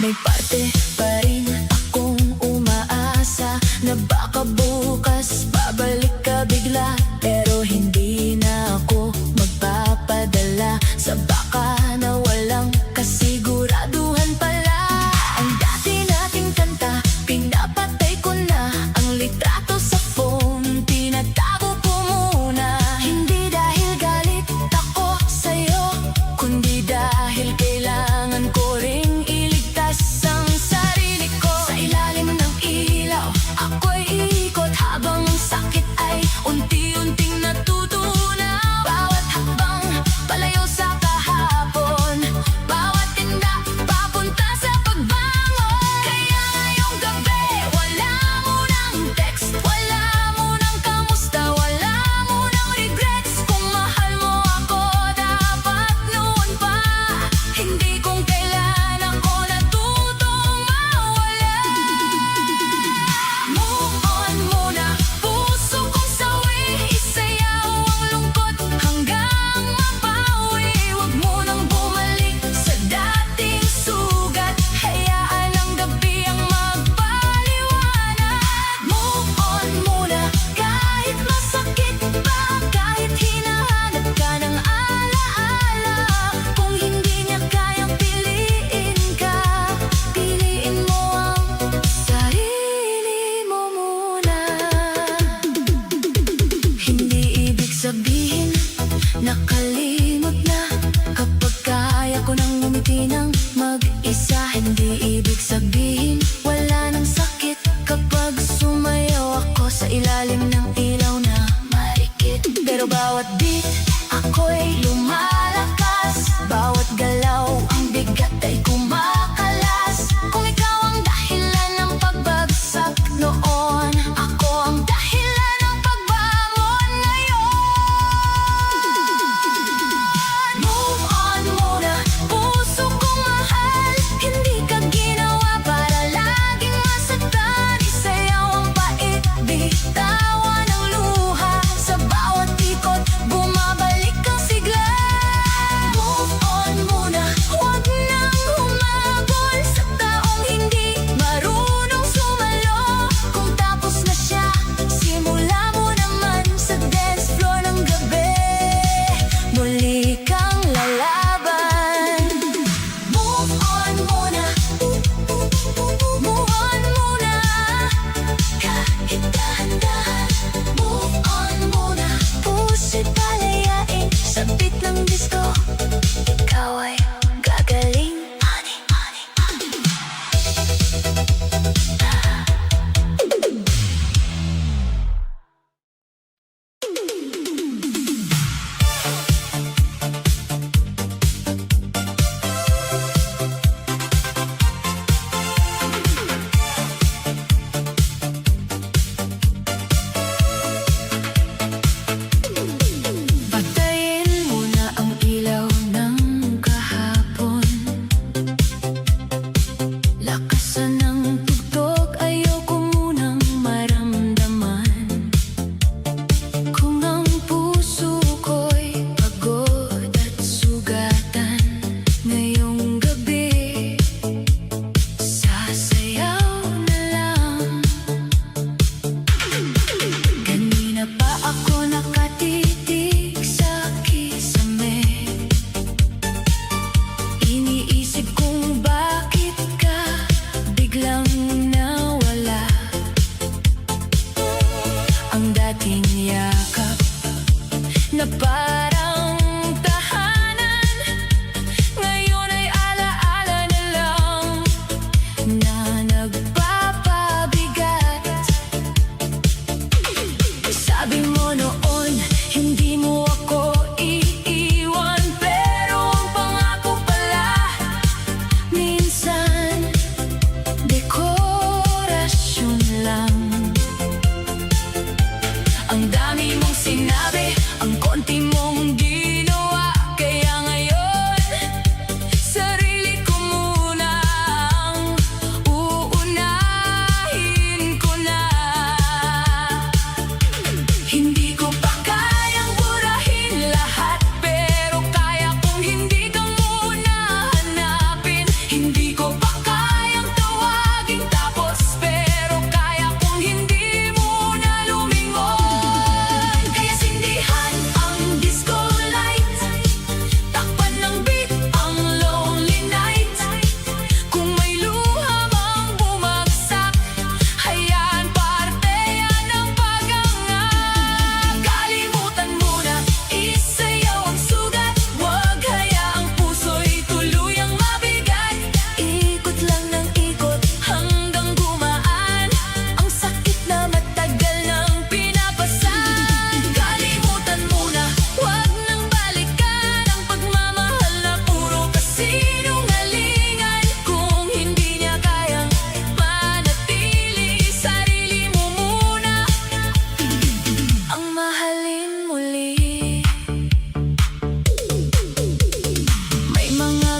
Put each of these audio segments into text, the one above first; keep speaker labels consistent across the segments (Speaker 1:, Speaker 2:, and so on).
Speaker 1: May parte pa rin akong umaasa na baka bukas babalik ka bigla. Pero hindi na ako magpapadala sa baka na walang kasiguraduhan pala. Ang dati nating kanta, pinapatay ko na. Ang litrato sa phone, tinatago ko muna. Hindi dahil galit ako sa'yo, kundi dahil kailangan ko ring iligtas ang sarili.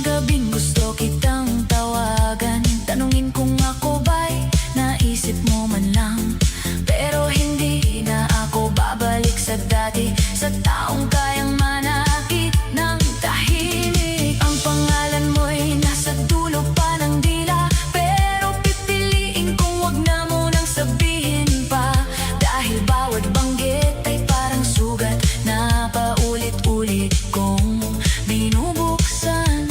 Speaker 1: gabing gusto kitang tawagan, tanungin kung ako ba'y naisip mo man lang. Pero hindi na ako babalik sa dati, sa taong kayang manakit ng tahimik. Ang pangalan mo'y nasa dulo pa ng dila, pero pipiliin kong wag na munang sabihin pa. Dahil bawat banggit ay parang sugat na paulit-ulit kong binubuksan.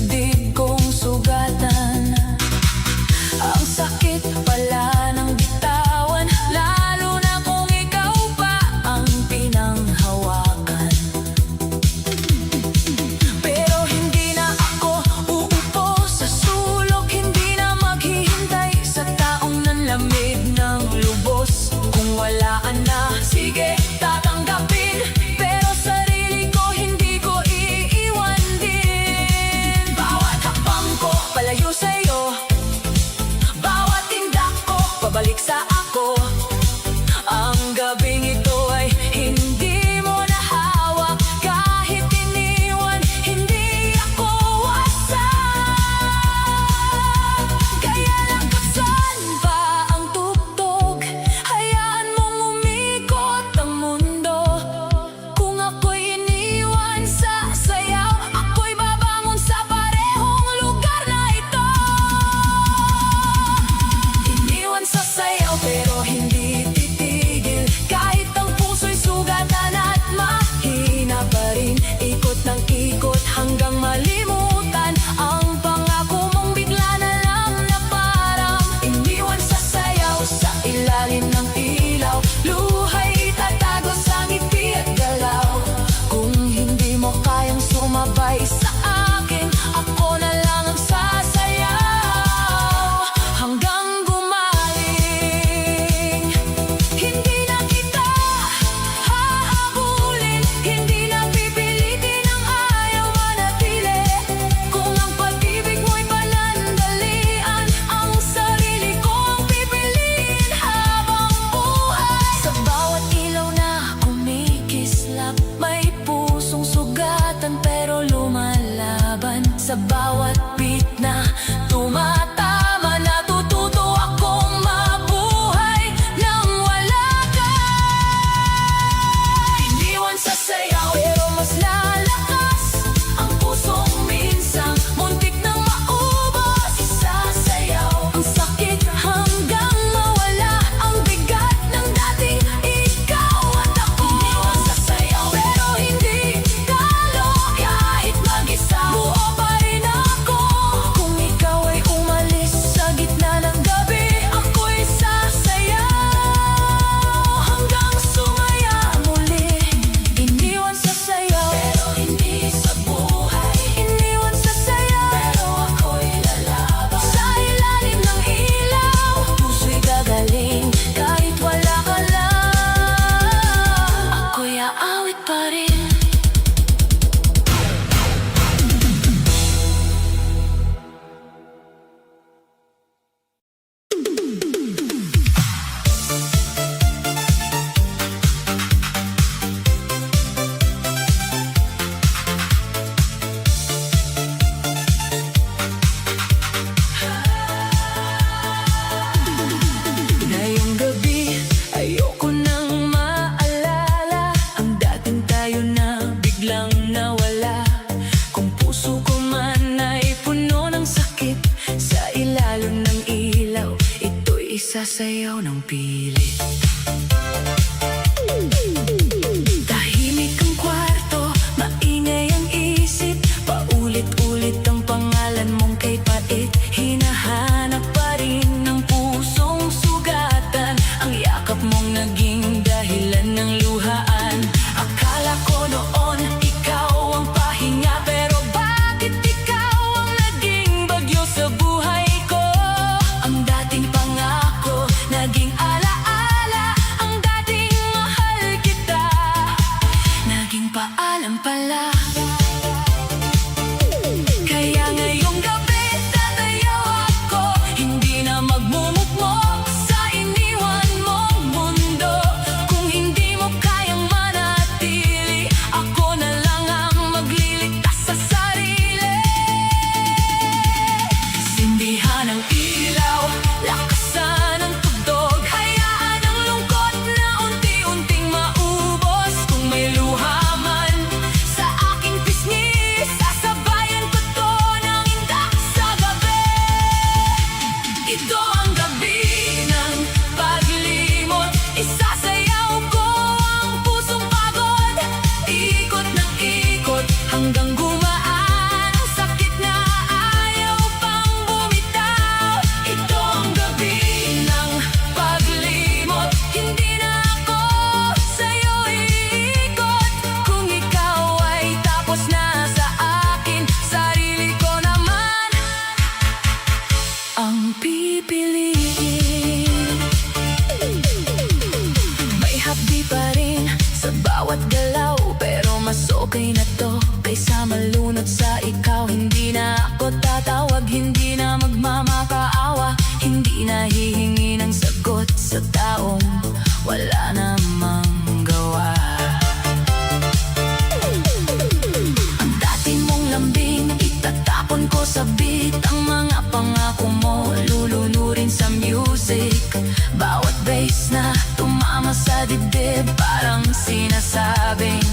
Speaker 1: dibdib kong sugatan. Ang sakit pala ng bitawan, lalo na kung ikaw pa ang pinanghawakan. Pero hindi na ako uupo sa sulok, hindi na maghihintay sa taong nanlamig ng lubos. Kung walaan na, sige, tatanggapin, pero sarili ko hindi ko iiwan din. Bawat hakbang ko palayo sa'yo, bawat tindak ko pabalik sa ako. Ang gabing ito ay hindi mo na hawak, kahit iniwan, hindi ako wasak. Kaya lakasan pa ang tugtog, hayaan mong umikot ang mundo. Kung ako'y iniwan sa sayaw, ako'y babangon sa parehong lugar na ito. Iniwan sa sayaw pero hindi titigil, kahit ang puso'y sugatan at mahina pa rin. Ikot ng ikot hanggang malimutan ang pangako mong bigla na lang na parang iniwan sa sayaw. Sa ilalim ng ilaw, luha'y itatago sa ngiti at galaw. Kung hindi mo kayang sumabay sa akin, ako na lang ang sasayaw hanggang gumaling. Hindi na kita hahabulin, hindi na pipilitin ang ayaw manatili. Kung ang pag-ibig mo'y panandalian, ang sarili ko ang pipiliin habang buhay. Sa bawat ilaw na kumikislap, may pusong sugatan pero lumalaban. Sa bawat beat na tumatama, natututo akong mabuhay nang wala ka. Iniwan sa sayaw pero mas lalakas ang pusong minsang muntik nang maubos. Isasayaw ang sakit hanggang mawala ang bigat ng dating ikaw at ako. Iniwan sa sayaw pero hindi talo, kahit mag-isa buo pa rin ako. Kung ikaw ay umalis sa gitna ng gabi, ako'y sasayaw hanggang sumaya muli. Iniwan sa sayaw pero hindi sa buhay, iniwan sa sayaw pero ako'y lalaban. Sa ilalim ng ilaw, puso'y gagaling, kahit wala ka lang, ako'y aawit pa rin. Ngayong gabi, ayoko nang maalala ang dating tayo na biglang nawala. Kung puso ko man ay puno ng sakit, sa ilalim ng ilaw, ito'y isasayaw ng pilit. Tahimik ang kwarto, maingay ang isip, paulit-ulit ang pangalan mong kay pait. Hinahanap pa rin ng pusong sugatan, ang yakap mong naging dahilan ng luhaan. Akala ko noon ikaw ang pahinga, pero bakit ikaw ang naging bagyo sa buhay ko? Ang dating pangako naging alaala, pangako mo, lulunurin sa music. Bawat bass na tumama sa dibdib, parang sinasabing